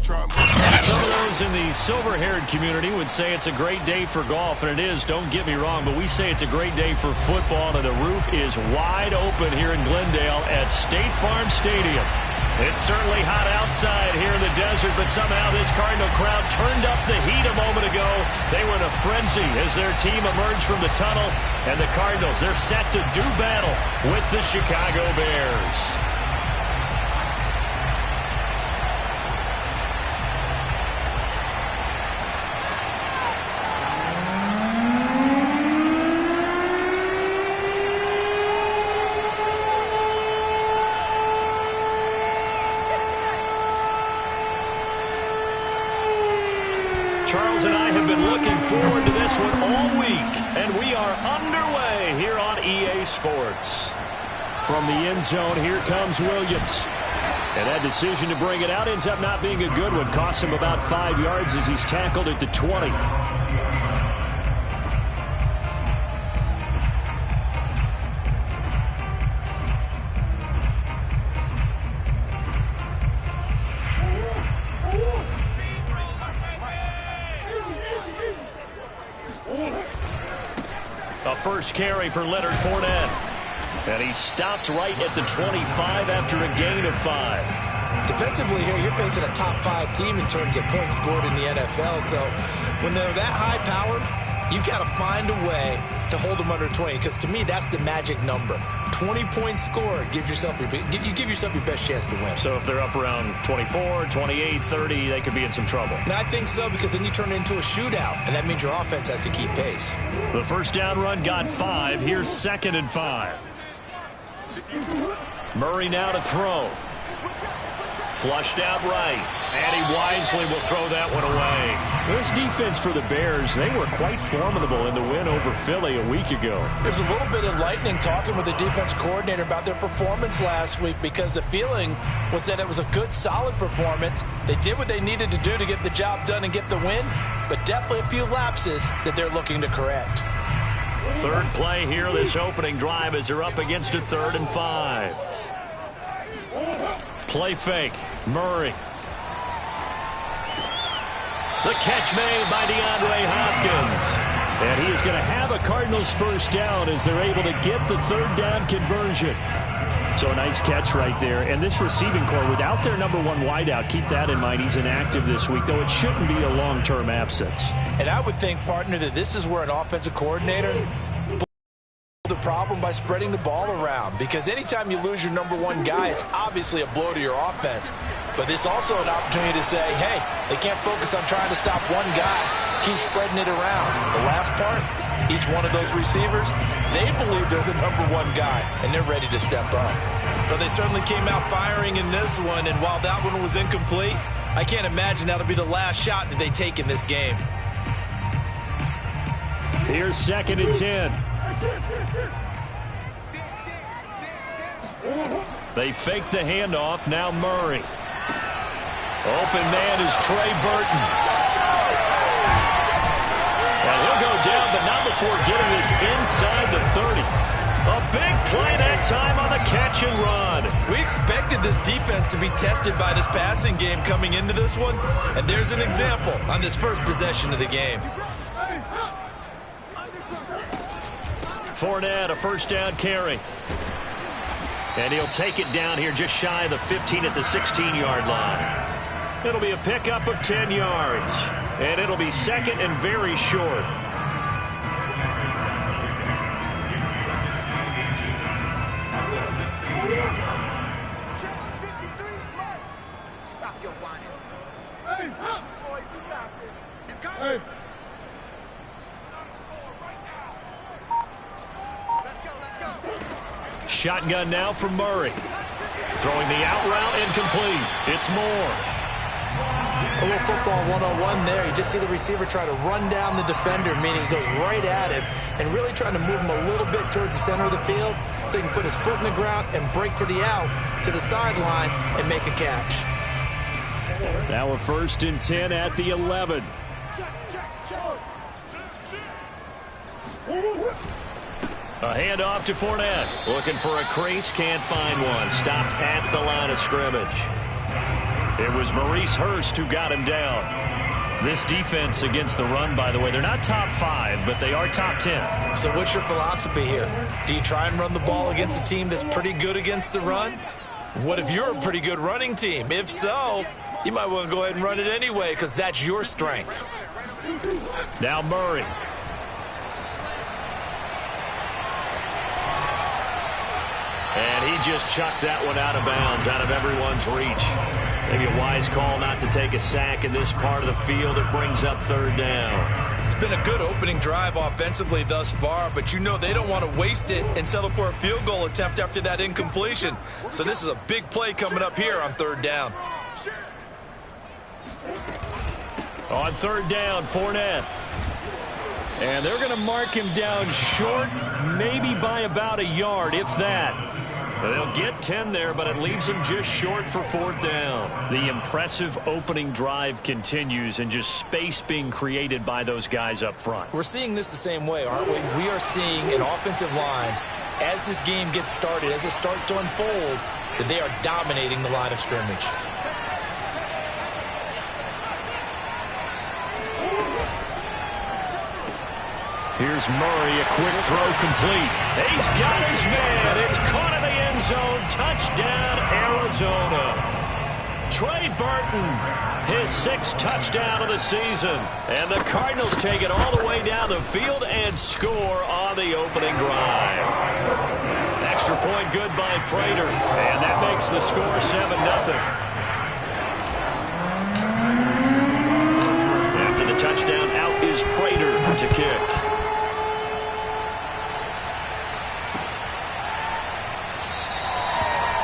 Some of those in the silver-haired community would say it's a great day for golf, and it is, don't get me wrong, but we say it's a great day for football, and the roof is wide open here in Glendale at State Farm Stadium. It's certainly hot outside here in the desert, but somehow this Cardinal crowd turned up the heat a moment ago. They were in a frenzy as their team emerged from the tunnel, and the Cardinals, they're set to do battle with the Chicago Bears. Charles and I have been looking forward to this one all week, and we are underway here on EA Sports. From the end zone, here comes Williams. And that decision to bring it out ends up not being a good one. Costs him about 5 yards as he's tackled at the 20. A first carry for Leonard Fournette. And he stopped right at the 25 after a gain of 5. Defensively here, you're facing a top 5 team in terms of points scored in the NFL. So when they're that high powered, you got to find a way to hold them under 20. Because to me, that's the magic number. 20 points scored gives yourself you give yourself your best chance to win. So if they're up around 24, 28, 30, they could be in some trouble. And I think so, because then you turn it into a shootout, and that means your offense has to keep pace. The first down run got 5. Here's 2nd and 5. Murray now to throw. Flushed out right. And he wisely will throw that one away. This defense for the Bears, they were quite formidable in the win over Philly a week ago. There's a little bit enlightening talking with the defense coordinator about their performance last week, because the feeling was that it was a good, solid performance. They did what they needed to do to get the job done and get the win, but definitely a few lapses that they're looking to correct. Third play here, this opening drive, as they're up against a 3rd and 5. Play fake. Murray. The catch made by DeAndre Hopkins. And he is going to have a Cardinals first down as they're able to get the 3rd down conversion. So a nice catch right there. And this receiving core, without their number 1 wideout, keep that in mind. He's inactive this week, though it shouldn't be a long-term absence. And I would think, partner, that this is where an offensive coordinator the problem by spreading the ball around, because anytime you lose your number 1 guy, it's obviously a blow to your offense. But it's also an opportunity to say, hey, they can't focus on trying to stop one guy. Keep spreading it around. The last part, each one of those receivers, they believe they're the number 1 guy, and they're ready to step up. Well, they certainly came out firing in this one, and while that one was incomplete, I can't imagine that'll be the last shot that they take in this game. Here's 2nd and 10. They fake the handoff. Now Murray. Open man is Trey Burton. And he'll go down, but not before getting this inside the 30. A big play that time on the catch and run. We expected this defense to be tested by this passing game coming into this one, and there's an example on this first possession of the game. Fournette, a first down carry. And he'll take it down here just shy of the 15 at the 16-yard line. It'll be a pickup of 10 yards. And it'll be 2nd and very short. Stop your whining. Hey, boys, you got this. It's coming. Hey. Shotgun now from Murray. Throwing the out route, incomplete. It's Moore. A little football 101 there. You just see the receiver try to run down the defender, meaning he goes right at him and really trying to move him a little bit towards the center of the field so he can put his foot in the ground and break to the out, to the sideline, and make a catch. Now a 1st and 10 at the 11. A handoff to Fournette. Looking for a crease, can't find one. Stopped at the line of scrimmage. It was Maurice Hurst who got him down. This defense against the run, by the way, they're not top 5, but they are top 10. So what's your philosophy here? Do you try and run the ball against a team that's pretty good against the run? What if you're a pretty good running team? If so, you might want to go ahead and run it anyway because that's your strength. Now Murray. And he just chucked that one out of bounds, out of everyone's reach. Maybe a wise call not to take a sack in this part of the field. It brings up third down. It's been a good opening drive offensively thus far, but you know they don't want to waste it and settle for a field goal attempt after that incompletion. So this is a big play coming up here on third down. On third down, Fournette. And they're going to mark him down short, maybe by about a yard, if that. They'll get 10 there, but it leaves them just short for fourth down. The impressive opening drive continues and just space being created by those guys up front. We're seeing this the same way, aren't we? We are seeing an offensive line, as this game gets started, as it starts to unfold, that they are dominating the line of scrimmage. Here's Murray, a quick throw complete. He's got his man. It's caught in the end zone. Touchdown, Arizona. Trey Burton, his 6th touchdown of the season. And the Cardinals take it all the way down the field and score on the opening drive. Extra point good by Prater. And that makes the score 7-0. After the touchdown, out is Prater to kick.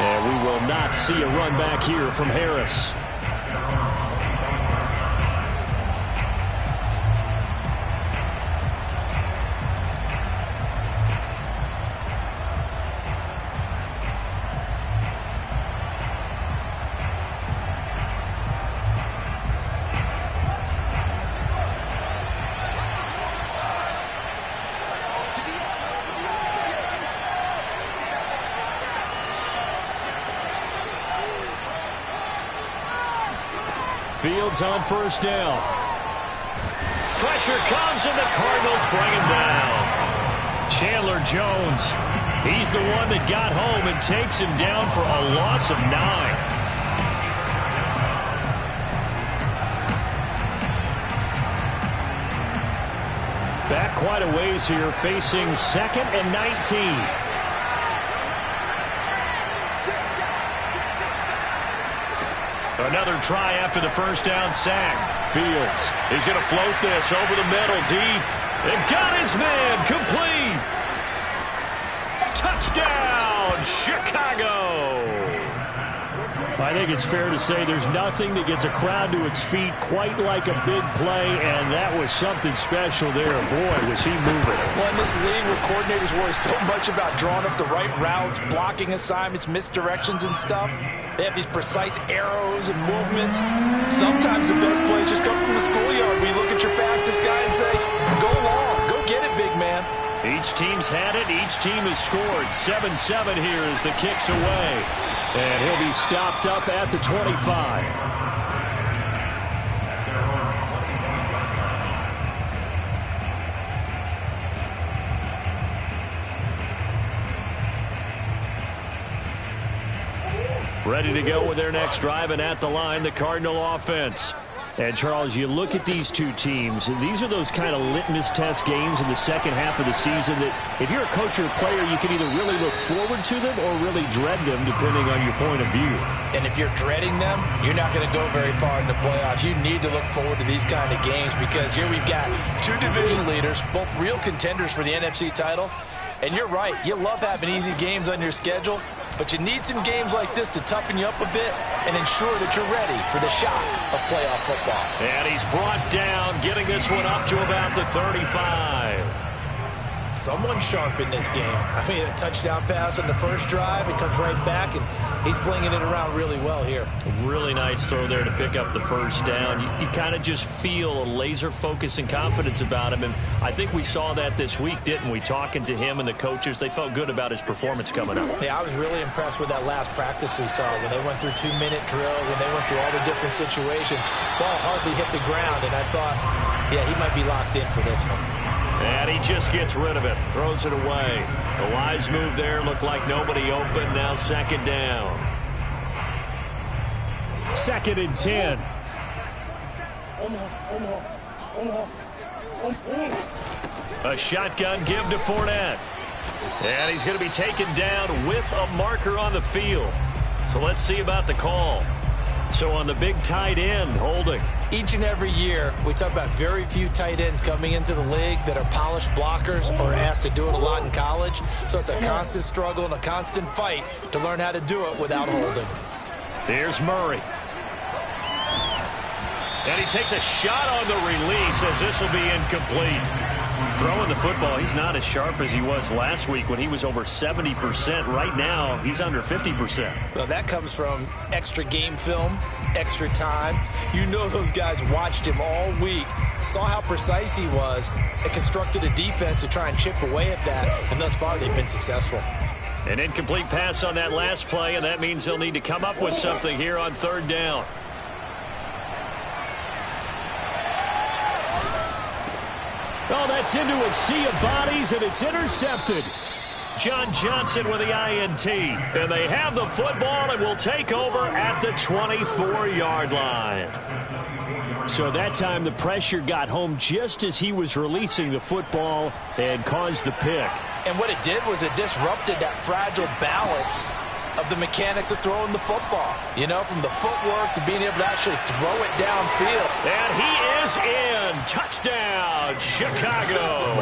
And we will not see a run back here from Harris. Fields on first down. Pressure comes and the Cardinals bring him down. Chandler Jones, he's the one that got home and takes him down for a loss of 9. Back quite a ways here, facing 2nd and 19. Another try after the first down sack. Fields, he's going to float this over the middle deep. And got his man complete. Touchdown, Chicago. I think it's fair to say there's nothing that gets a crowd to its feet quite like a big play, and that was something special there. Boy, was he moving. Well, in this league where coordinators worry so much about drawing up the right routes, blocking assignments, misdirections and stuff, they have these precise arrows and movements. Sometimes the best plays just come from the schoolyard where you look at your fastest guy and say, go long, go get it, big man. Each team's had it. Each team has scored. 7-7 here as the kick's away. And he'll be stopped up at the 25. Ready to go with their next drive, and at the line, the Cardinal offense. And, Charles, you look at these two teams, these are those kind of litmus test games in the second half of the season that if you're a coach or a player, you can either really look forward to them or really dread them, depending on your point of view. And if you're dreading them, you're not going to go very far in the playoffs. You need to look forward to these kind of games because here we've got 2 division leaders, both real contenders for the NFC title. And you're right, you love having easy games on your schedule, but you need some games like this to toughen you up a bit and ensure that you're ready for the shock of playoff football. And he's brought down, getting this one up to about the 35. Someone sharp in this game. I mean, a touchdown pass on the first drive, it comes right back, and He's flinging it around really well here. Really nice throw there to pick up the first down. You kind of just feel a laser focus and confidence about him, and I think we saw that this week, didn't we? Talking to him and the coaches, they felt good about his performance coming up. Yeah, I was really impressed with that last practice we saw when they went through 2-minute drill, when they went through all the different situations. Ball hardly hit the ground, and I thought, yeah, he might be locked in for this one. And he just gets rid of it, throws it away. The wise move there, looked like nobody open. Now second down. 2nd and 10. A shotgun give to Fournette. And he's going to be taken down with a marker on the field. So let's see about the call. So on the big tight end, holding. Each and every year, we talk about very few tight ends coming into the league that are polished blockers or asked to do it a lot in college. So it's a constant struggle and a constant fight to learn how to do it without holding. Here's Murray. And he takes a shot on the release as this will be incomplete. Throwing the football, he's not as sharp as he was last week when he was over 70%. Right now, he's under 50%. Well, that comes from extra game film, extra time. You know those guys watched him all week, saw how precise he was, and constructed a defense to try and chip away at that, and thus far they've been successful. An incomplete pass on that last play, and that means they'll need to come up with something here on 3rd down. Oh, that's into a sea of bodies, and it's intercepted. John Johnson with the INT. And they have the football and will take over at the 24-yard line. So that time the pressure got home just as he was releasing the football and caused the pick. And what it did was it disrupted that fragile balance of the mechanics of throwing the football. You know, from the footwork to being able to actually throw it downfield. And he is in. Touchdown, Chicago.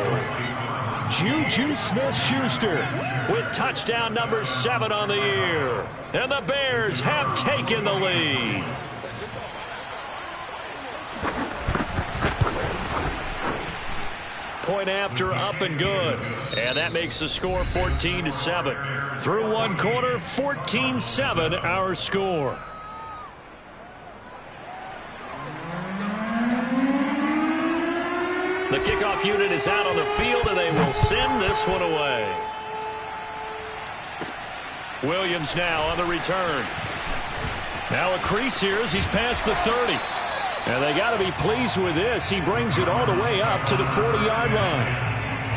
Juju Smith-Schuster with touchdown number 7 on the year. And the Bears have taken the lead. Point after, up and good. And that makes the score 14-7. Through one quarter, 14-7 our score. The kickoff unit is out on the field, and they will send this one away. Williams now on the return. Now a crease here as he's past the 30. And they got to be pleased with this. He brings it all the way up to the 40-yard line.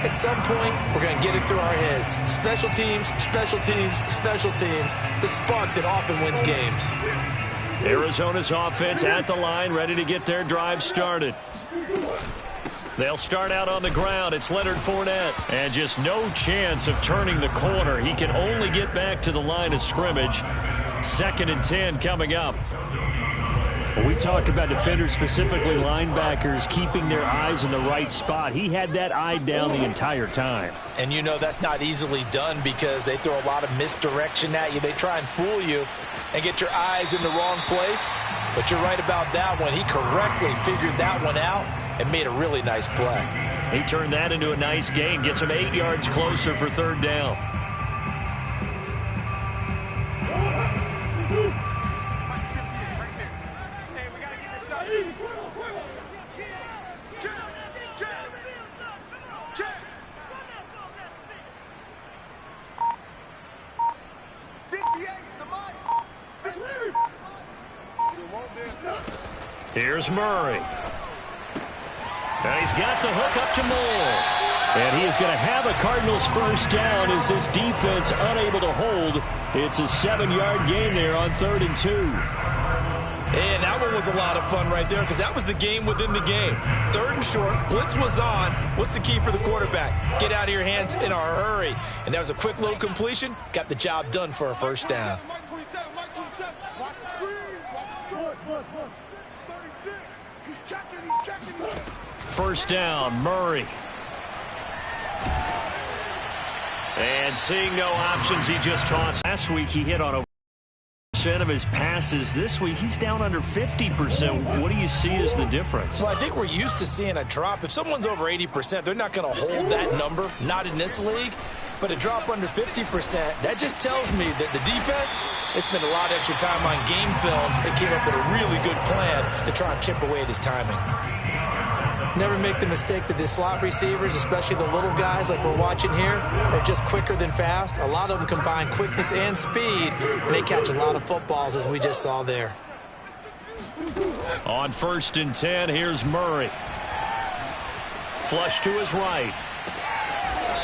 At some point, we're going to get it through our heads. Special teams, special teams, special teams. The spark that often wins games. Arizona's offense at the line, ready to get their drive started. They'll start out on the ground. It's Leonard Fournette. And just no chance of turning the corner. He can only get back to the line of scrimmage. 2nd and 10 coming up. When we talk about defenders, specifically linebackers, keeping their eyes in the right spot, he had that eye down the entire time. And you know that's not easily done because they throw a lot of misdirection at you. They try and fool you and get your eyes in the wrong place. But you're right about that one. He correctly figured that one out and made a really nice play. He turned that into a nice gain, gets him 8 yards closer for 3rd down. Here's Murray. And he's got the hook up to Moore. And he is going to have a Cardinals first down as this defense unable to hold. It's a 7-yard gain there on 3rd and 2. And that one was a lot of fun right there because that was the game within the game. 3rd and short, blitz was on. What's the key for the quarterback? Get out of your hands in a hurry. And that was a quick little completion. Got the job done for a first down. First down, Murray. And seeing no options, he just tossed. Last week he hit on over 50% of his passes. This week he's down under 50%. What do you see as the difference? Well, I think we're used to seeing a drop. If someone's over 80%, they're not going to hold that number, not in this league. But a drop under 50%, that just tells me that the defense, they spent a lot of extra time on game films and came up with a really good plan to try and chip away at his timing. Never make the mistake that the slot receivers, especially the little guys like we're watching here, are just quicker than fast. A lot of them combine quickness and speed, and they catch a lot of footballs, as we just saw there. On 1st and 10, here's Murray. Flush to his right.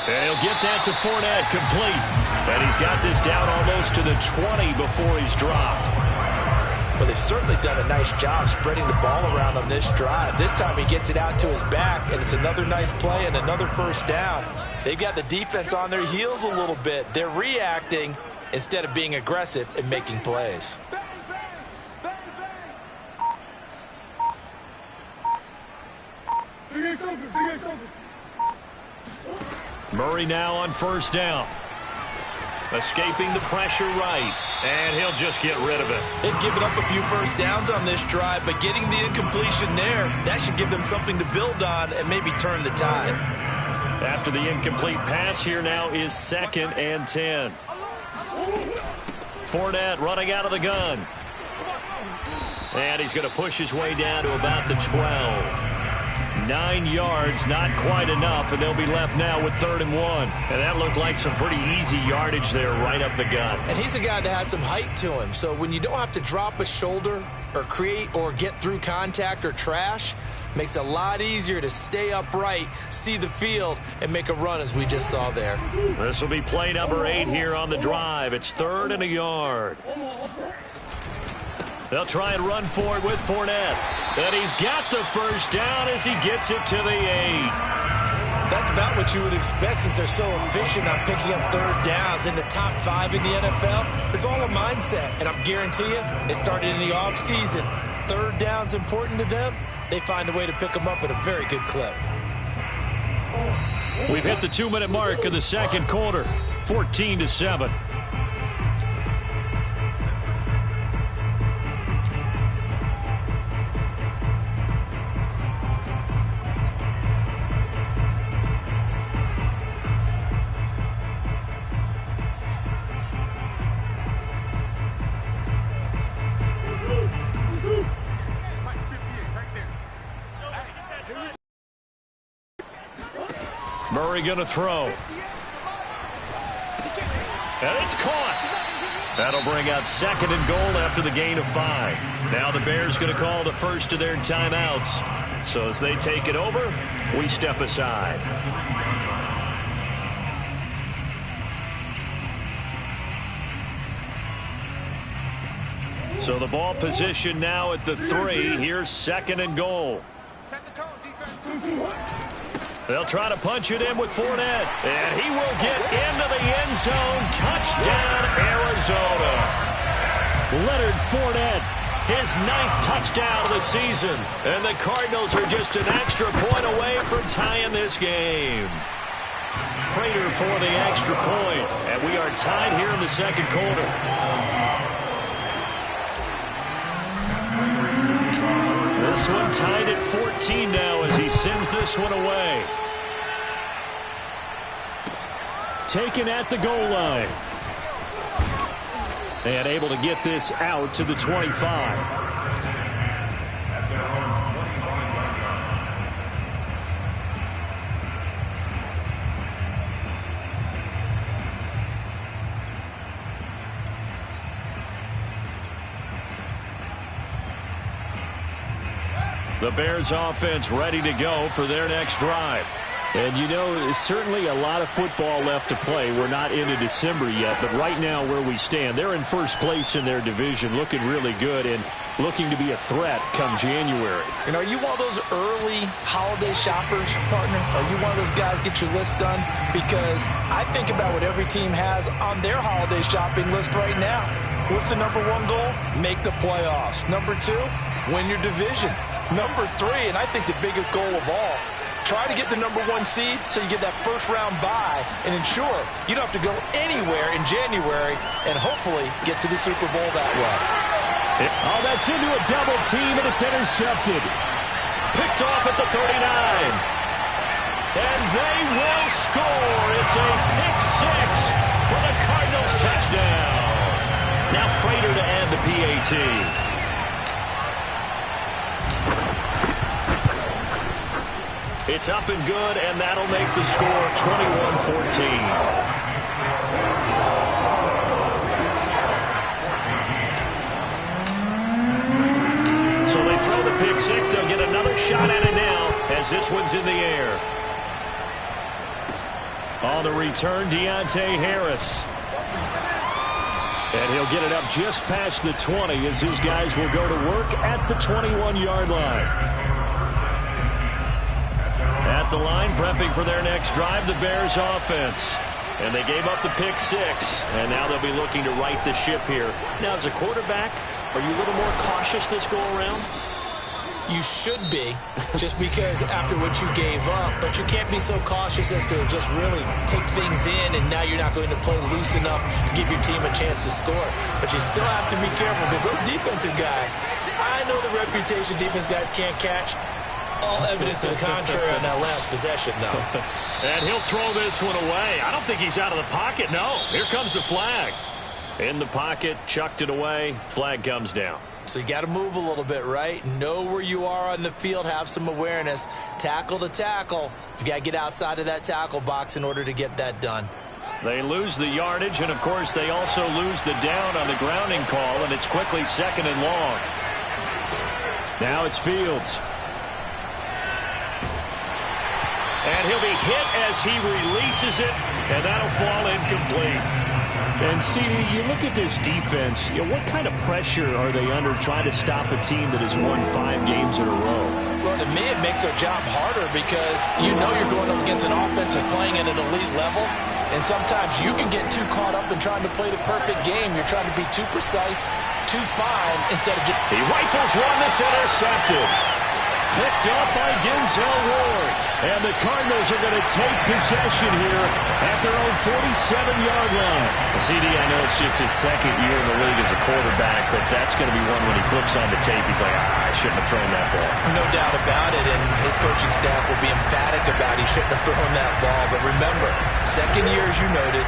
And he'll get that to Fournette, complete. And he's got this down almost to the 20 before he's dropped. Well, they've certainly done a nice job spreading the ball around on this drive. This time he gets it out to his back, and it's another nice play and another first down. They've got the defense on their heels a little bit. They're reacting instead of being aggressive and making plays. Murray now on 1st down. Escaping the pressure right. And he'll just get rid of it. They've given up a few first downs on this drive, but getting the incompletion there, that should give them something to build on and maybe turn the tide. After the incomplete pass, here now is 2nd and 10. Fournette running out of the gun. And he's going to push his way down to about the 12. 9 yards, not quite enough, and they'll be left now with 3rd and 1. And that looked like some pretty easy yardage there right up the gut. And he's a guy that has some height to him, so when you don't have to drop a shoulder or create or get through contact or trash, makes it a lot easier to stay upright, see the field, and make a run as we just saw there. This will be play number 8 here on the drive. It's 3rd and a yard. They'll try and run for it with Fournette. And he's got the first down as he gets it to the 8. That's about what you would expect since they're so efficient on picking up 3rd downs in the top 5 in the NFL. It's all a mindset, and I guarantee you, it started in the offseason. 3rd down's important to them. They find a way to pick them up at a very good clip. We've hit the 2-minute mark of the 2nd quarter, 14-7. Murray going to throw. And it's caught. That'll bring out 2nd and goal after the gain of 5. Now the Bears going to call the first of their timeouts. So as they take it over, we step aside. So the ball position now at the 3. Here's 2nd and goal. Set the tone, defense. They'll try to punch it in with Fournette. And he will get into the end zone. Touchdown, Arizona. Leonard Fournette, his 9th touchdown of the season. And the Cardinals are just an extra point away from tying this game. Prater for the extra point. And we are tied here in the 2nd quarter. This one tied at 14 now as he sends this one away. Taken at the goal line. And able to get this out to the 25. The Bears offense ready to go for their next drive. And, you know, there's certainly a lot of football left to play. We're not into December yet, but right now where we stand, they're in first place in their division, looking really good and looking to be a threat come January. And are you one of those early holiday shoppers, partner? Are you one of those guys get your list done? Because I think about what every team has on their holiday shopping list right now. What's the number 1 goal? Make the playoffs. Number 2, win your division. Number 3, and I think the biggest goal of all, try to get the number 1 seed so you get that first-round bye and ensure you don't have to go anywhere in January and hopefully get to the Super Bowl that way. Oh, that's into a double team, and it's intercepted. Picked off at the 39. And they will score. It's a pick six for the Cardinals touchdown. Now Prater to add the PAT. It's up and good, and that'll make the score 21-14. So they throw the pick six. They'll get another shot at it now as this one's in the air. On the return, Deontay Harris. And he'll get it up just past the 20 as his guys will go to work at the 21-yard line. At the line, prepping for their next drive, the Bears offense. And they gave up the pick six, and now they'll be looking to right the ship here. Now, as a quarterback, are you a little more cautious this go-around? You should be, just because after what you gave up, but you can't be so cautious as to just really take things in, and now you're not going to play loose enough to give your team a chance to score. But you still have to be careful because those defensive guys, I know the reputation defense guys can't catch. All evidence to the contrary on that last possession, though. And he'll throw this one away. I don't think he's out of the pocket. No, here comes the flag. In the pocket, chucked it away. Flag comes down. So you got to move a little bit, right? Know where you are on the field. Have some awareness. Tackle to tackle. You got to get outside of that tackle box in order to get that done. They lose the yardage, and, of course, they also lose the down on the grounding call, and it's quickly second and long. Now it's Fields. And he'll be hit as he releases it, and that'll fall incomplete. And, CD, you look at this defense, what kind of pressure are they under trying to stop a team that has won 5 games in a row? Well, to me, it makes their job harder because you know you're going up against an offense that's playing at an elite level, and sometimes you can get too caught up in trying to play the perfect game. You're trying to be too precise, too fine, instead of just... He rifles one that's intercepted. Picked up by Denzel Ward. And the Cardinals are going to take possession here at their own 47-yard line. CD, I know it's just his second year in the league as a quarterback, but that's going to be one when he flips on the tape. He's like, I shouldn't have thrown that ball. No doubt about it, and his coaching staff will be emphatic about he shouldn't have thrown that ball. But remember, second year, as you noted,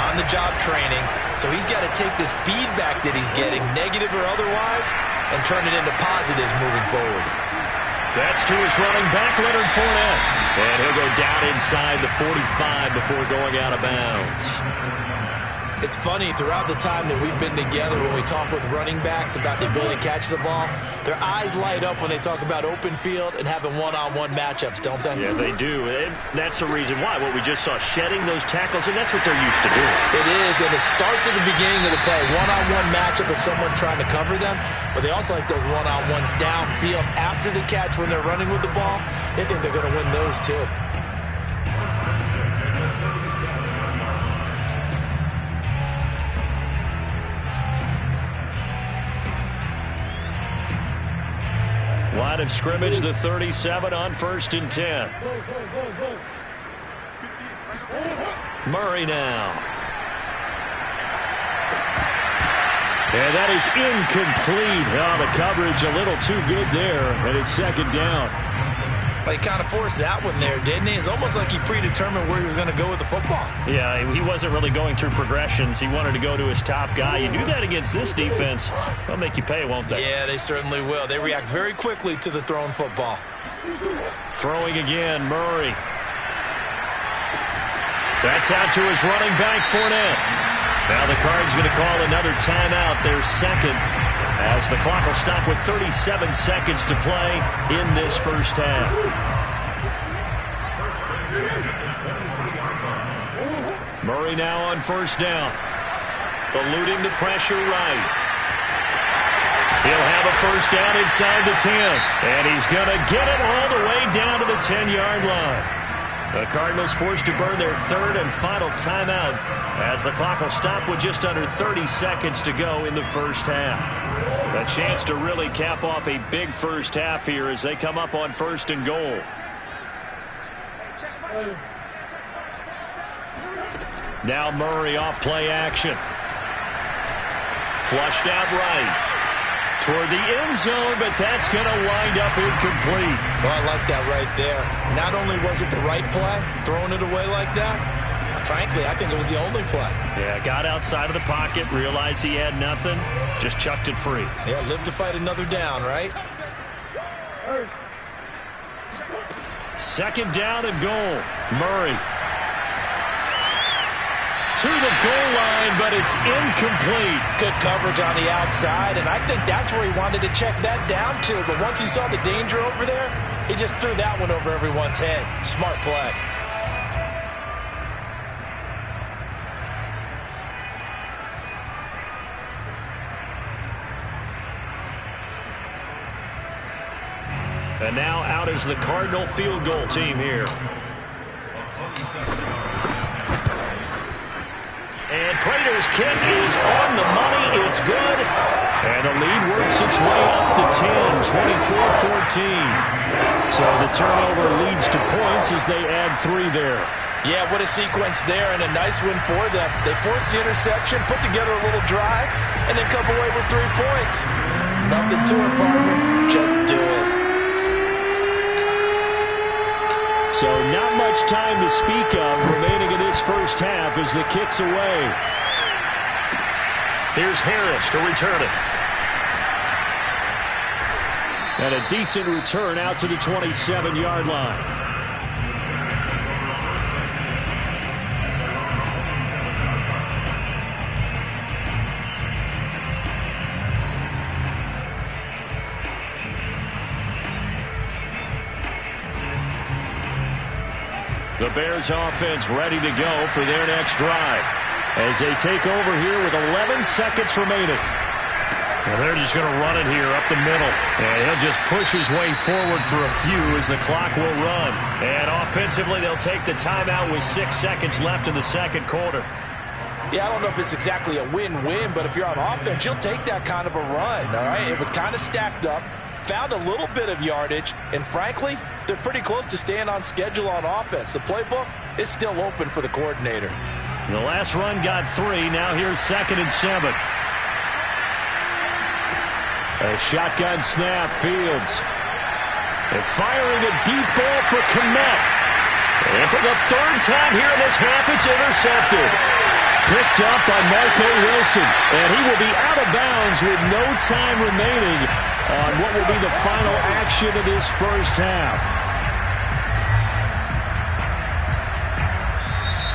on-the-job training, so he's got to take this feedback that he's getting, negative or otherwise, and turn it into positives moving forward. That's to his running back, Leonard Fournette. And he'll go down inside the 45 before going out of bounds. It's funny, throughout the time that we've been together, when we talk with running backs about the ability to catch the ball, their eyes light up when they talk about open field and having one-on-one matchups, don't they? Yeah, they do. And that's the reason why. What we just saw, shedding those tackles, and that's what they're used to doing. It is, and it starts at the beginning of the play. One-on-one matchup if someone's trying to cover them, but they also like those one-on-ones downfield after the catch when they're running with the ball. They think they're going to win those too. Line of scrimmage, the 37 on 1st and 10. Murray now. And that is incomplete. Oh, the coverage a little too good there, and it's second down. Well, he kind of forced that one there, didn't he? It's almost like he predetermined where he was going to go with the football. Yeah, he wasn't really going through progressions. He wanted to go to his top guy. You do that against this defense, they'll make you pay, won't they? Yeah, they certainly will. They react very quickly to the thrown football. Throwing again, Murray. That's out to his running back, Fournette. Now the Cards going to call another timeout, their second, as the clock will stop with 37 seconds to play in this first half. Murray now on 1st down. Eluding the pressure right. He'll have a 1st down inside the 10. And he's going to get it all the way down to the 10-yard line. The Cardinals forced to burn their 3rd and final timeout as the clock will stop with just under 30 seconds to go in the first half. A chance to really cap off a big first half here as they come up on 1st and goal. Now Murray off play action. Flushed out right. toward the end zone, but that's going to wind up incomplete. Well, I like that right there. Not only was it the right play, throwing it away like that, frankly, I think it was the only play. Yeah, got outside of the pocket, realized he had nothing, just chucked it free. Yeah, live to fight another down, right? Second down and goal. Murray to the goal line, but it's incomplete. Good coverage on the outside, and I think that's where he wanted to check that down to. But once he saw the danger over there, he just threw that one over everyone's head. Smart play. And now out is the Cardinal field goal team here. And Prater's kick is on the money. It's good. And the lead works its way up to 10, 24-14. So the turnover leads to points as they add 3 there. Yeah, what a sequence there, and a nice win for them. They forced the interception, put together a little drive, and then come away with 3 points. Nothing to it, partner. Just do it. So not much time to speak of remaining in this first half as the kick's away. Here's Harris to return it. And a decent return out to the 27-yard line. The Bears offense ready to go for their next drive as they take over here with 11 seconds remaining. Well, they're just going to run it here up the middle. And he'll just push his way forward for a few as the clock will run. And offensively, they'll take the timeout with 6 seconds left in the second quarter. Yeah, I don't know if it's exactly a win-win, but if you're on offense, you'll take that kind of a run, all right? It was kind of stacked up. Found a little bit of yardage, and frankly, they're pretty close to staying on schedule on offense. The playbook is still open for the coordinator. The last run got 3. Now here's 2nd and 7. A shotgun snap, Fields. They're firing a deep ball for Kmet. And for the 3rd time here in this half, it's intercepted. Picked up by Marco Wilson. And he will be out of bounds with no time remaining on what will be the final action of this first half.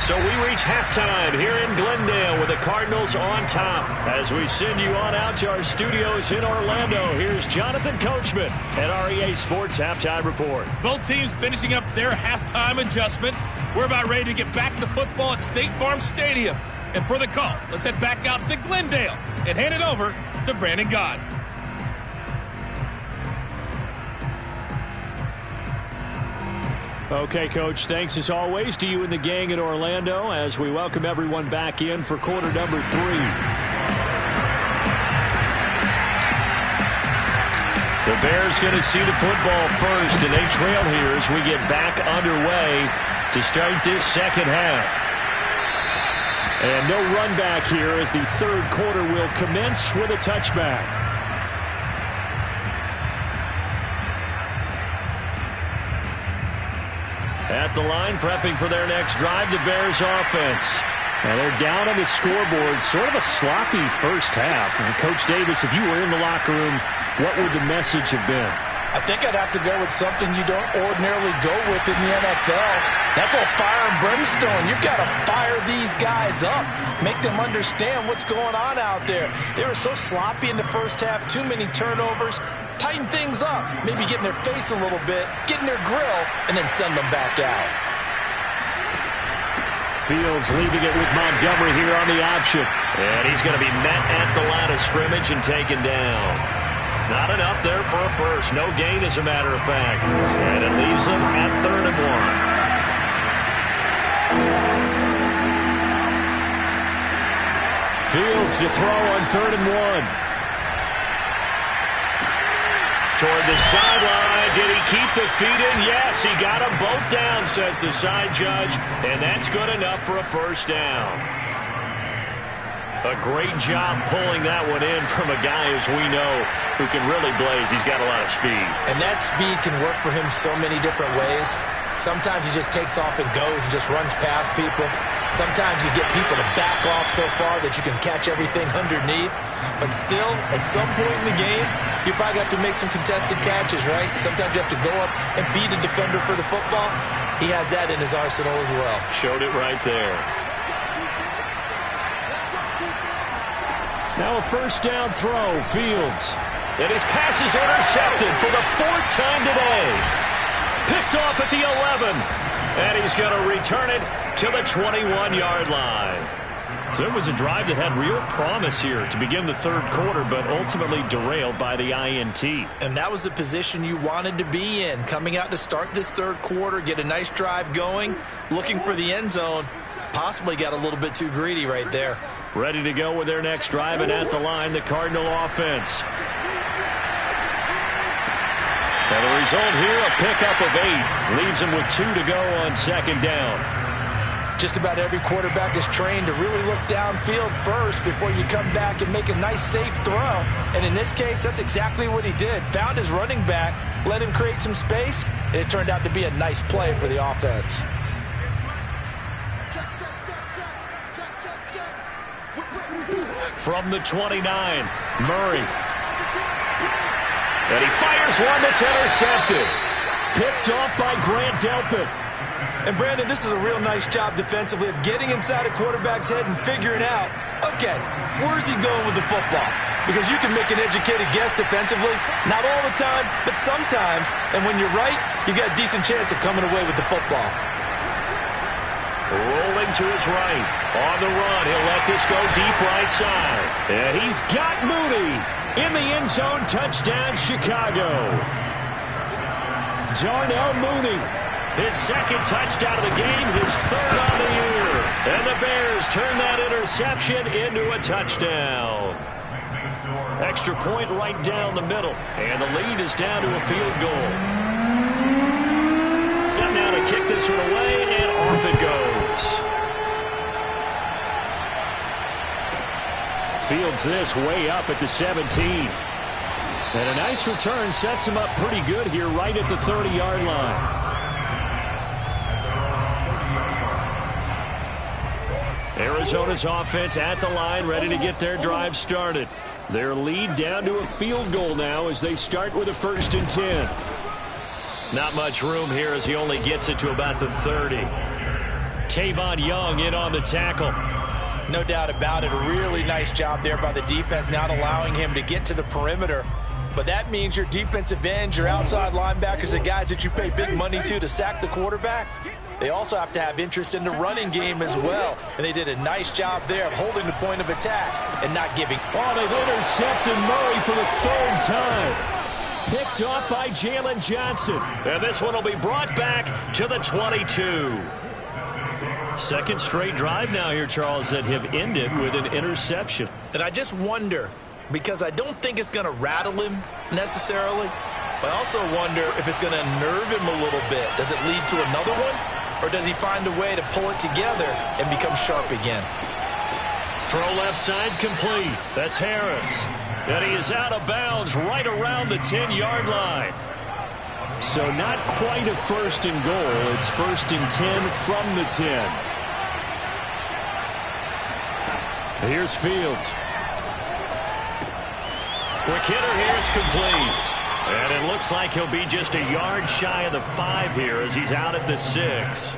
So we reach halftime here in Glendale with the Cardinals on top. As we send you on out to our studios in Orlando, here's Jonathan Coachman at our EA Sports Halftime Report. Both teams finishing up their halftime adjustments. We're about ready to get back to football at State Farm Stadium. And for the call, let's head back out to Glendale and hand it over to Brandon Gaudin. Okay, Coach, thanks as always to you and the gang in Orlando as we welcome everyone back in for quarter number 3. The Bears going to see the football first, and they trail here as we get back underway to start this second half. And no run back here as the third quarter will commence with a touchback. At the line, prepping for their next drive, the Bears offense. Now they're down on the scoreboard, sort of a sloppy first half. And Coach Davis, if you were in the locker room, what would the message have been? I think I'd have to go with something you don't ordinarily go with in the NFL. That's all fire and brimstone. You've got to fire these guys up. Make them understand what's going on out there. They were so sloppy in the first half, too many turnovers. Tighten things up, maybe get in their face a little bit, get in their grill, and then send them back out. Fields leaving it with Montgomery here on the option. And he's going to be met at the line of scrimmage and taken down. Not enough there for a first. No gain, as a matter of fact. And it leaves them at 3rd and 1. Fields to throw on 3rd and 1. Toward the sideline. Did he keep the feet in? Yes, he got them both down, says the side judge. And that's good enough for a first down. A great job pulling that one in from a guy, as we know, who can really blaze. He's got a lot of speed. And that speed can work for him so many different ways. Sometimes he just takes off and goes and just runs past people. Sometimes you get people to back off so far that you can catch everything underneath. But still, at some point in the game, you probably have to make some contested catches, right? Sometimes you have to go up and beat a defender for the football. He has that in his arsenal as well. Showed it right there. Now a first down throw, Fields. And his pass is intercepted for the 4th time today. Picked off at the 11. And he's going to return it to the 21-yard line. So it was a drive that had real promise here to begin the third quarter, but ultimately derailed by the INT. And that was the position you wanted to be in, coming out to start this third quarter, get a nice drive going, looking for the end zone. Possibly got a little bit too greedy right there. Ready to go with their next drive, and at the line, the Cardinal offense. And the result here, a pickup of 8. Leaves them with 2 to go on second down. Just about every quarterback is trained to really look downfield first before you come back and make a nice, safe throw. And in this case, that's exactly what he did. Found his running back, let him create some space, and it turned out to be a nice play for the offense. From the 29, Murray. And he fires one that's intercepted. Picked off by Grant Delpit. And, Brandon, this is a real nice job defensively of getting inside a quarterback's head and figuring out, okay, where's he going with the football? Because you can make an educated guess defensively, not all the time, but sometimes. And when you're right, you've got a decent chance of coming away with the football. Rolling to his right. On the run, he'll let this go deep right side. And he's got Mooney in the end zone. Touchdown, Chicago. Darnell Mooney. His second touchdown of the game, his 3rd on the year. And the Bears turn that interception into a touchdown. Extra point right down the middle. And the lead is down to a field goal. Set now to kick this one away, and off it goes. Fields this way up at the 17. And a nice return sets him up pretty good here right at the 30-yard line. Arizona's offense at the line, ready to get their drive started. Their lead down to a field goal now as they start with a 1st and 10. Not much room here as he only gets it to about the 30. Tavon Young in on the tackle. No doubt about it. A really nice job there by the defense, not allowing him to get to the perimeter. But that means your defensive ends, your outside linebackers, the guys that you pay big money to sack the quarterback, they also have to have interest in the running game as well. And they did a nice job there of holding the point of attack and not giving. Oh, they've intercepted Murray for the 3rd time. Picked off by Jalen Johnson. And this one will be brought back to the 22. Second straight drive now here, Charles, that have ended with an interception. And I just wonder, because I don't think it's going to rattle him necessarily, but I also wonder if it's going to nerve him a little bit. Does it lead to another one? Or does he find a way to pull it together and become sharp again? Throw left side complete. That's Harris. And he is out of bounds right around the 10-yard line. So not quite a 1st and goal. It's 1st and 10 from the 10. Here's Fields. Quick hitter here. It's complete. And it looks like he'll be just a yard shy of the 5 here as he's out at the 6.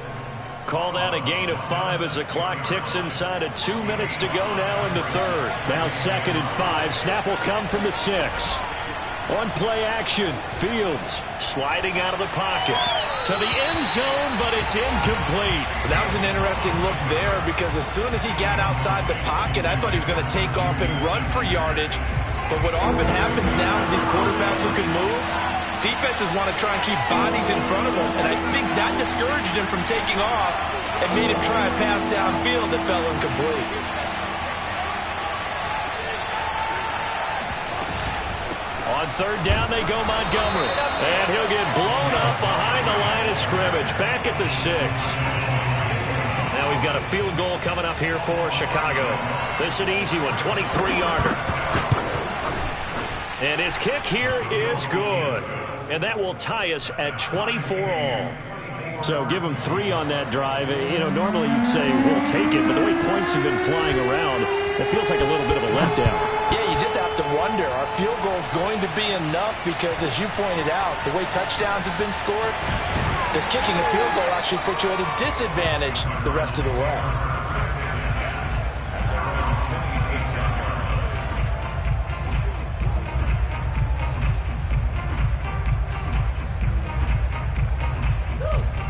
Call that a gain of 5 as the clock ticks inside of 2 minutes to go now in the 3rd. Now 2nd and 5. Snap will come from the 6. On play action, Fields sliding out of the pocket to the end zone, but it's incomplete. That was an interesting look there because as soon as he got outside the pocket, I thought he was going to take off and run for yardage. But what often happens now with these quarterbacks who can move, defenses want to try and keep bodies in front of them. And I think that discouraged him from taking off and made him try a pass downfield that fell incomplete. On 3rd down, they go Montgomery. And he'll get blown up behind the line of scrimmage. Back at the 6. Now Now we've got a field goal coming up here for Chicago. This is an easy one, 23-yarder. And his kick here is good. And that will tie us at 24 all. So give him 3 on that drive. You know, normally you'd say we'll take it, but the way points have been flying around, it feels like a little bit of a letdown. Yeah, you just have to wonder, are field goals going to be enough? Because as you pointed out, the way touchdowns have been scored, does kicking a field goal actually put you at a disadvantage the rest of the way?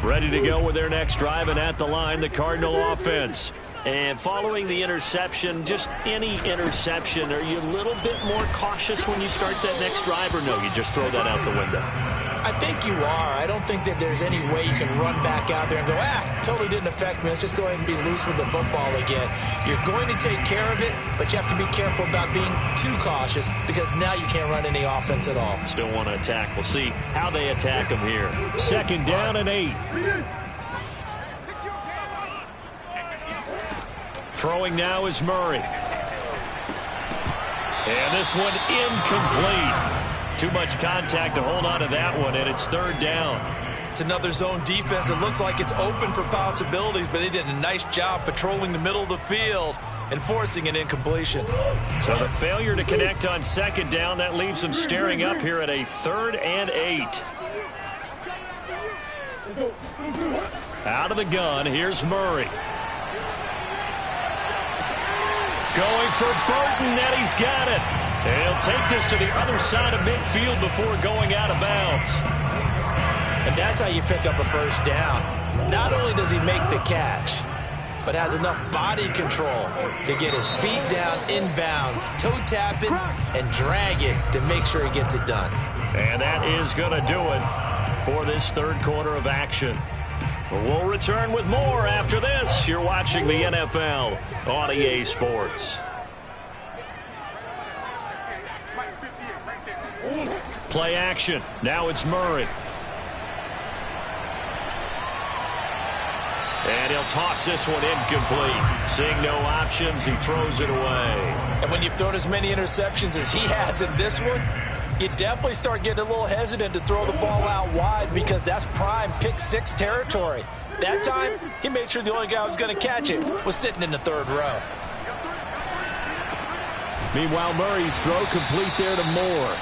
Ready to go with their next drive, and at the line, the Cardinal offense. And following the interception, just any interception, are you a little bit more cautious when you start that next drive, or no, you just throw that out the window? I think you are. I don't think that there's any way you can run back out there and go, totally didn't affect me. Let's just go ahead and be loose with the football again. You're going to take care of it, but you have to be careful about being too cautious because now you can't run any offense at all. Still want to attack. We'll see how they attack them here. 2nd down and 8. Throwing now is Murray. And this one incomplete. Too much contact to hold on to that one, and it's 3rd down. It's another zone defense. It looks like it's open for possibilities, but they did a nice job patrolling the middle of the field and forcing an incompletion. So the failure to connect on 2nd down, that leaves them staring up here at a 3rd and 8. Out of the gun, here's Murray. Going for Burton, and he's got it. And he'll take this to the other side of midfield before going out of bounds. And that's how you pick up a 1st down. Not only does he make the catch, but has enough body control to get his feet down inbounds, toe tap it, and drag it to make sure he gets it done. And that is going to do it for this 3rd quarter of action. We'll return with more after this. You're watching the NFL on EA Sports. Play action. Now it's Murray. And he'll toss this one incomplete. Seeing no options, he throws it away. And when you've thrown as many interceptions as he has in this one, you definitely start getting a little hesitant to throw the ball out wide because that's prime pick 6 territory. That time, he made sure the only guy who was going to catch it was sitting in the 3rd row. Meanwhile, Murray's throw complete there to Moore.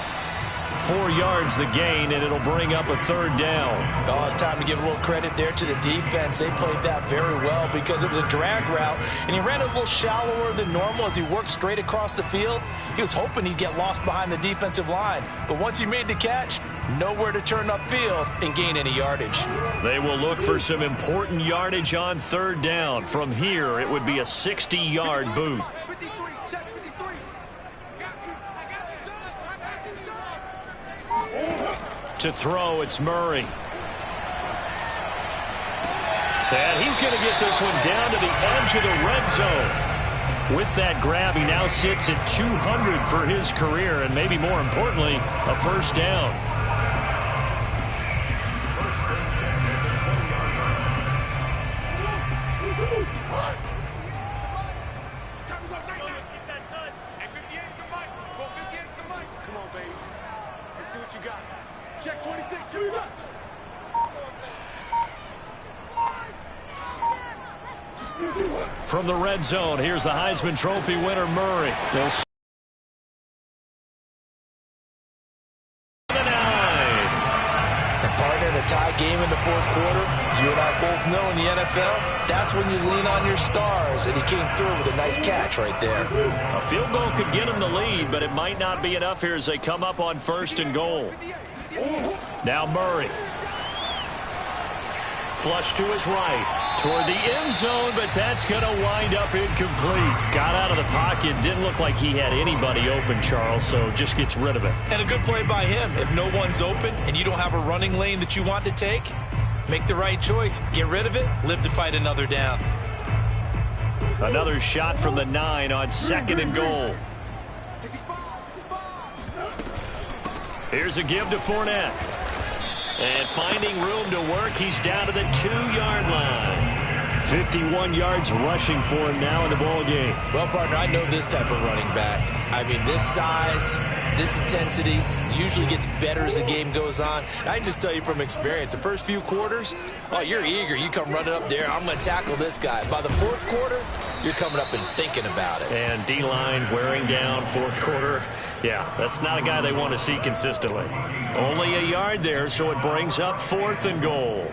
4 yards the gain, and it'll bring up a 3rd down. Oh, it's time to give a little credit there to the defense. They played that very well because it was a drag route, and he ran a little shallower than normal as he worked straight across the field. He was hoping he'd get lost behind the defensive line, but once he made the catch, nowhere to turn upfield and gain any yardage. They will look for some important yardage on 3rd down. From here, it would be a 60-yard boot. To throw, it's Murray. And he's going to get this one down to the edge of the red zone. With that grab, he now sits at 200 for his career, and maybe more importantly, a 1st down. Come on, baby. Let's see what you got. Check 26, Jimmy. From the red zone, here's the Heisman Trophy winner, Murray. They'll Partner, in a tie game in the 4th quarter, you and I both know in the NFL, that's when you lean on your stars, and he came through with a nice catch right there. A field goal could get him the lead, but it might not be enough here as they come up on 1st and goal. Now Murray. Flush to his right. Toward the end zone, but that's going to wind up incomplete. Got out of the pocket. Didn't look like he had anybody open, Charles, so just gets rid of it. And a good play by him. If no one's open and you don't have a running lane that you want to take, make the right choice. Get rid of it. Live to fight another down. Another shot from the 9 on 2nd and goal. Here's a give to Fournette. And finding room to work, he's down to the 2-yard line. 51 yards rushing for him now in the ball game. Well, partner, I know this type of running back. I mean, this size, this intensity usually gets better as the game goes on. And I can just tell you from experience, the first few quarters, oh, you're eager. You come running up there, I'm going to tackle this guy. By the fourth quarter, you're coming up and thinking about it. And D-line wearing down fourth quarter. Yeah, that's not a guy they want to see consistently. Only a yard there, so it brings up 4th and goal.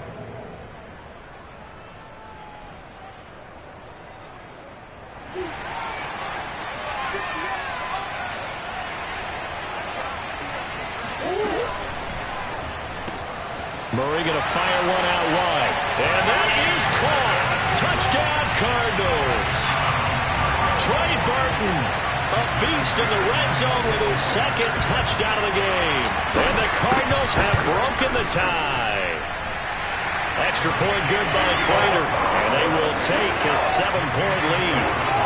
Murray going to fire one out wide. And that is caught. Touchdown, Cardinals. Trey Burton, a beast in the red zone with his 2nd touchdown of the game. And the Cardinals have broken the tie. Extra point good by Prater. And they will take a 7-point lead.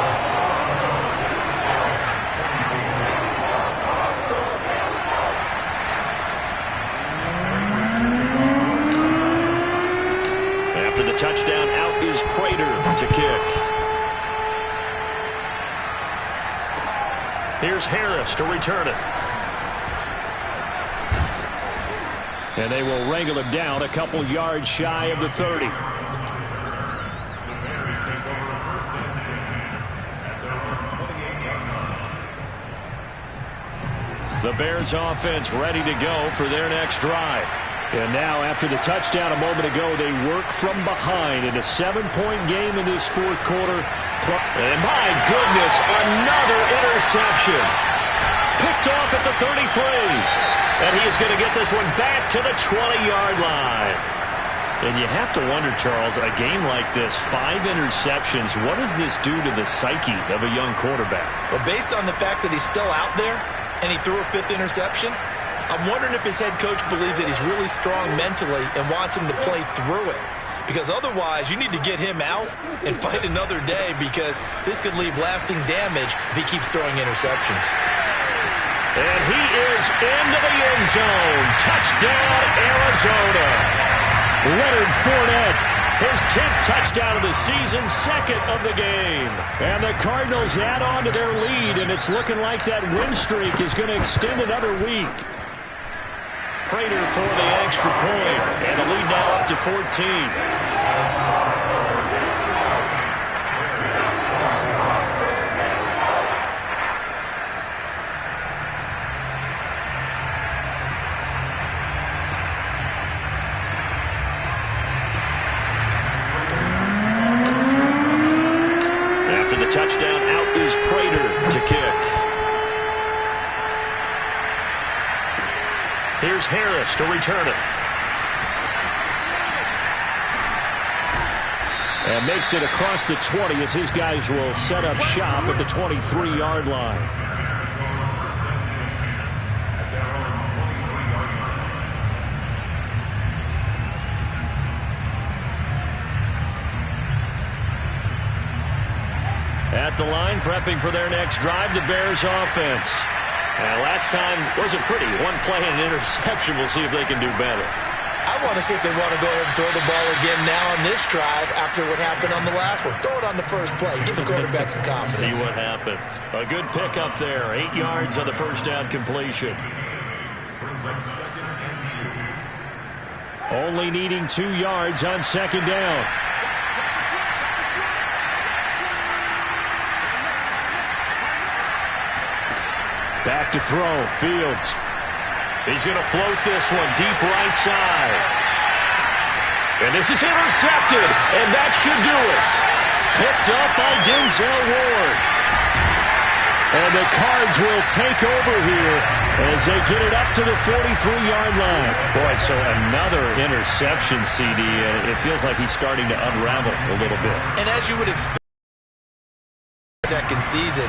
Touchdown, out is Prater to kick. Here's Harris to return it. And they will wrangle him down a couple yards shy of the 30. The Bears offense ready to go for their next drive. And now, after the touchdown a moment ago, they work from behind in a 7-point game in this 4th quarter. And my goodness, another interception. Picked off at the 33. And he is going to get this one back to the 20-yard line. And you have to wonder, Charles, a game like this, 5 interceptions, what does this do to the psyche of a young quarterback? Well, based on the fact that he's still out there and he threw a 5th interception, I'm wondering if his head coach believes that he's really strong mentally and wants him to play through it. Because otherwise, you need to get him out and fight another day, because this could leave lasting damage if he keeps throwing interceptions. And he is into the end zone. Touchdown, Arizona. Leonard Fournette, his 10th touchdown of the season, 2nd of the game. And the Cardinals add on to their lead, and it's looking like that win streak is going to extend another week. Prater for the extra point, and the lead now up to 14. After the touchdown, out is Prater to kick. Here's Harris to return it. And makes it across the 20 as his guys will set up shop at the 23-yard line. At the line, prepping for their next drive, the Bears offense. Last time wasn't pretty. One play and an interception. We'll see if they can do better. I want to see if they want to go ahead and throw the ball again now on this drive after what happened on the last one. Throw it on the first play. Give the quarterback some confidence. See what happens. A good pickup there. 8 yards on the first down completion. Brings up 2nd and 2. Only needing 2 yards on 2nd down. Back to throw. Fields. He's going to float this one deep right side. And this is intercepted. And that should do it. Picked up by Denzel Ward. And the Cards will take over here as they get it up to the 43-yard line. Boy, so another interception, CD. It feels like he's starting to unravel a little bit. And as you would expect, second season,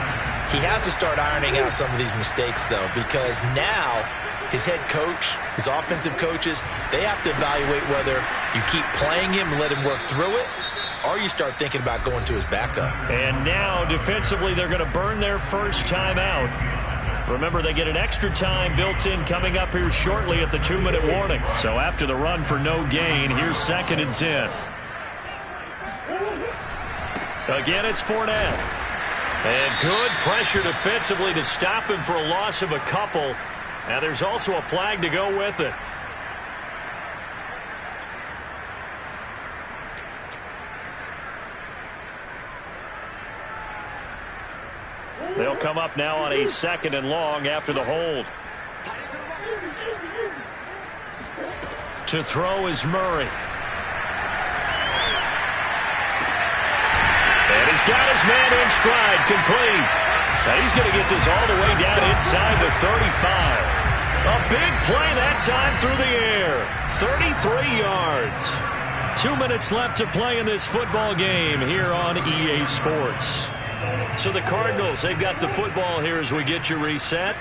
he has to start ironing out some of these mistakes, though, because now his head coach, his offensive coaches, they have to evaluate whether you keep playing him and let him work through it, or you start thinking about going to his backup. And now, defensively, they're going to burn their first time out. Remember, they get an extra time built in coming up here shortly at the 2-minute warning. So after the run for no gain, here's 2nd and 10. Again, it's Fournette. And good pressure defensively to stop him for a loss of a couple. Now there's also a flag to go with it. They'll come up now on a 2nd and long after the hold. To throw is Murray. And he's got his man in stride, complete. Now he's going to get this all the way down inside the 35. A big play that time through the air. 33 yards. 2 minutes left to play in this football game here on EA Sports. So the Cardinals, they've got the football here as we get you reset.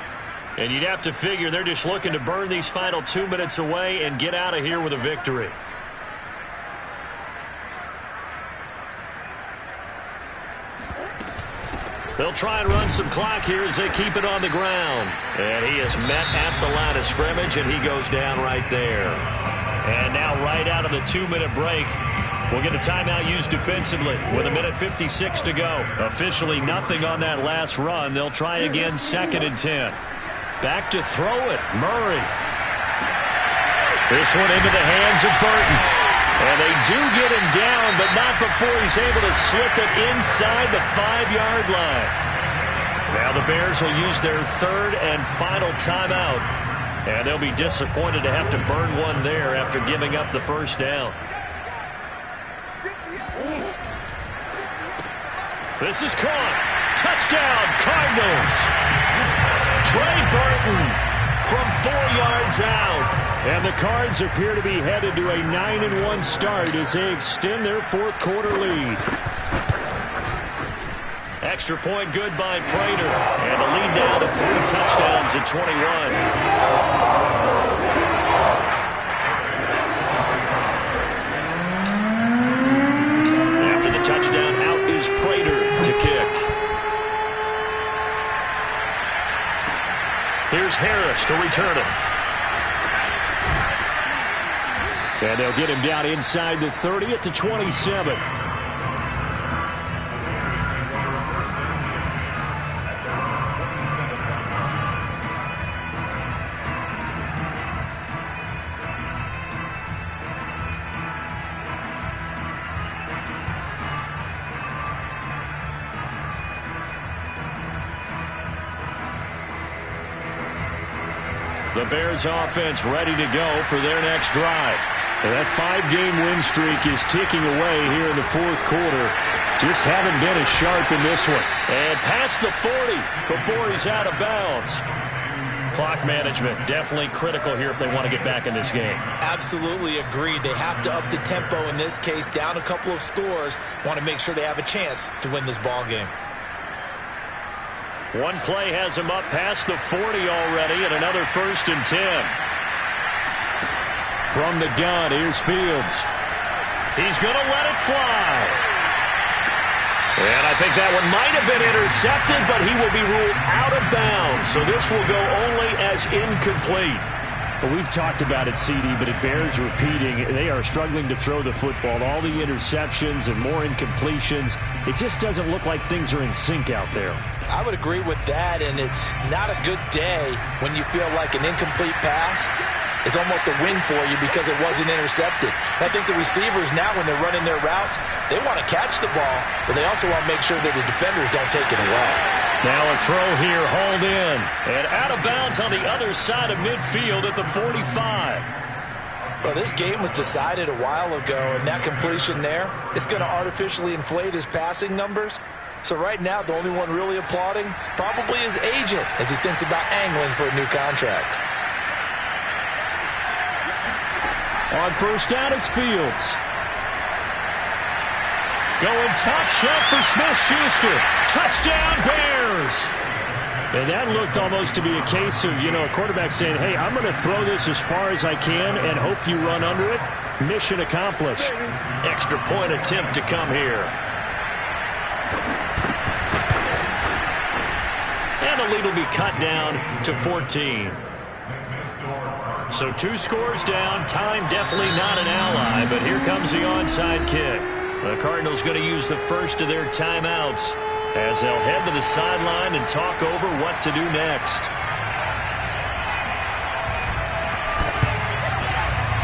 And you'd have to figure they're just looking to burn these final 2 minutes away and get out of here with a victory. They'll try and run some clock here as they keep it on the ground. And he is met at the line of scrimmage, and he goes down right there. And now right out of the 2-minute break, we'll get a timeout used defensively with 1:56 to go. Officially nothing on that last run. They'll try again 2nd and 10. Back to throw it, Murray. This one into the hands of Burton. And they do get him down, but not before he's able to slip it inside the 5-yard line. Now the Bears will use their 3rd and final timeout. And they'll be disappointed to have to burn one there after giving up the first down. This is caught. Touchdown, Cardinals. Trey Burton from 4 yards out. And the Cards appear to be headed to a 9-1 start as they extend their 4th quarter lead. Extra point good by Prater. And the lead now to 3 touchdowns at 21. After the touchdown, out is Prater to kick. Here's Harris to return it. And they'll get him down inside the 30 at the 27. The Bears offense ready to go for their next drive. And that 5-game win streak is ticking away here in the 4th quarter. Just haven't been as sharp in this one. And past the 40 before he's out of bounds. Clock management definitely critical here if they want to get back in this game. Absolutely agreed. They have to up the tempo in this case, down a couple of scores. Want to make sure they have a chance to win this ball game. One play has him up past the 40 already, and another 1st and 10. From the gun, here's Fields. He's going to let it fly. And I think that one might have been intercepted, but he will be ruled out of bounds. So this will go only as incomplete. Well, we've talked about it, CD, but it bears repeating. They are struggling to throw the football. All the interceptions and more incompletions. It just doesn't look like things are in sync out there. I would agree with that, and it's not a good day when you feel like an incomplete pass is almost a win for you because it wasn't intercepted. And I think the receivers now, when they're running their routes, they want to catch the ball, but they also want to make sure that the defenders don't take it away. Now a throw here, hauled in, and out of bounds on the other side of midfield at the 45. Well, this game was decided a while ago, and that completion there is going to artificially inflate his passing numbers. So right now, the only one really applauding probably his agent as he thinks about angling for a new contract. On 1st down, it's Fields. Going top shelf for Smith-Schuster. Touchdown, Bears! And that looked almost to be a case of, a quarterback saying, hey, I'm going to throw this as far as I can and hope you run under it. Mission accomplished. Extra point attempt to come here. And the lead will be cut down to 14. So 2 scores down. Time definitely not an ally, but here comes the onside kick. The Cardinals going to use the first of their timeouts as they'll head to the sideline and talk over what to do next.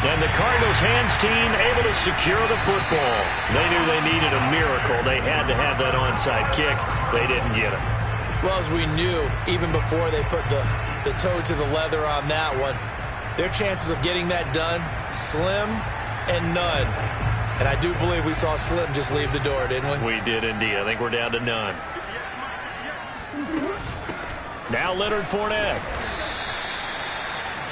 And the Cardinals hands team able to secure the football. They knew they needed a miracle. They had to have that onside kick. They didn't get it. Well, as we knew, even before they put the toe to the leather on that one, their chances of getting that done, slim and none. And I do believe we saw Slim just leave the door, didn't we? We did indeed. I think we're down to none. Now Leonard Fournette.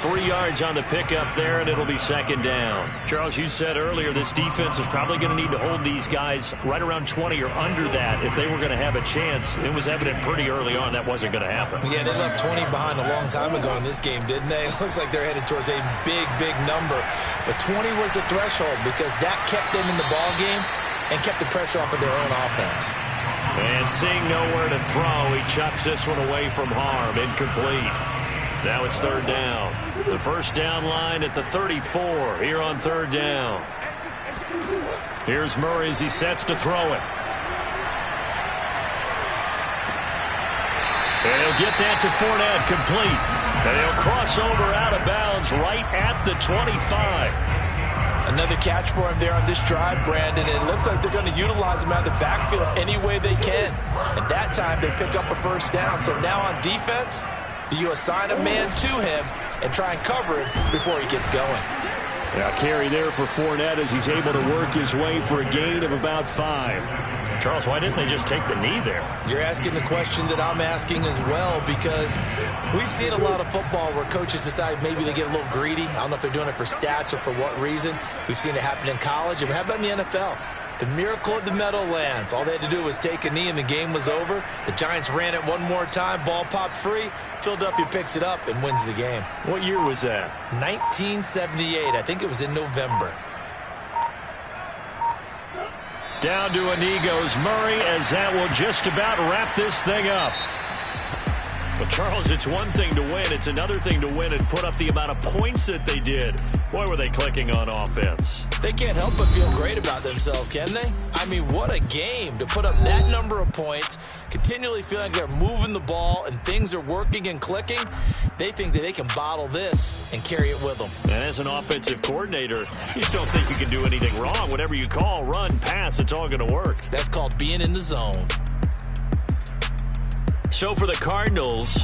3 yards on the pickup there, and it'll be second down. Charles, you said earlier this defense is probably going to need to hold these guys right around 20 or under that if they were going to have a chance. It was evident pretty early on that wasn't going to happen. Yeah, they left 20 behind a long time ago in this game, didn't they? It looks like they're headed towards a big, big number. But 20 was the threshold because that kept them in the ball game and kept the pressure off of their own offense. And seeing nowhere to throw, he chucks this one away from harm. Incomplete. Now it's third down. The first down line at the 34 here on third down. Here's Murray as he sets to throw it. And he'll get that to Fournette, complete. And he'll cross over out of bounds right at the 25. Another catch for him there on this drive, Brandon. And it looks like they're going to utilize him out of the backfield any way they can. And that time they pick up a first down. So now on defense, do you assign a man to him and try and cover him before he gets going? Yeah, carry there for Fournette as he's able to work his way for a gain of about 5. Charles, why didn't they just take the knee there? You're asking the question that I'm asking as well, because we've seen a lot of football where coaches decide maybe they get a little greedy. I don't know if they're doing it for stats or for what reason. We've seen it happen in college. And how about in the NFL? The miracle of the Meadowlands. All they had to do was take a knee and the game was over. The Giants ran it one more time. Ball popped free. Philadelphia picks it up and wins the game. What year was that? 1978. I think it was in November. Down to a knee goes Murray as that will just about wrap this thing up. But, Charles, it's one thing to win. It's another thing to win and put up the amount of points that they did. Boy, were they clicking on offense. They can't help but feel great about themselves, can they? I mean, what a game to put up that number of points, continually feeling like they're moving the ball and things are working and clicking. They think that they can bottle this and carry it with them. And as an offensive coordinator, you just don't think you can do anything wrong. Whatever you call, run, pass, it's all going to work. That's called being in the zone. So for the Cardinals,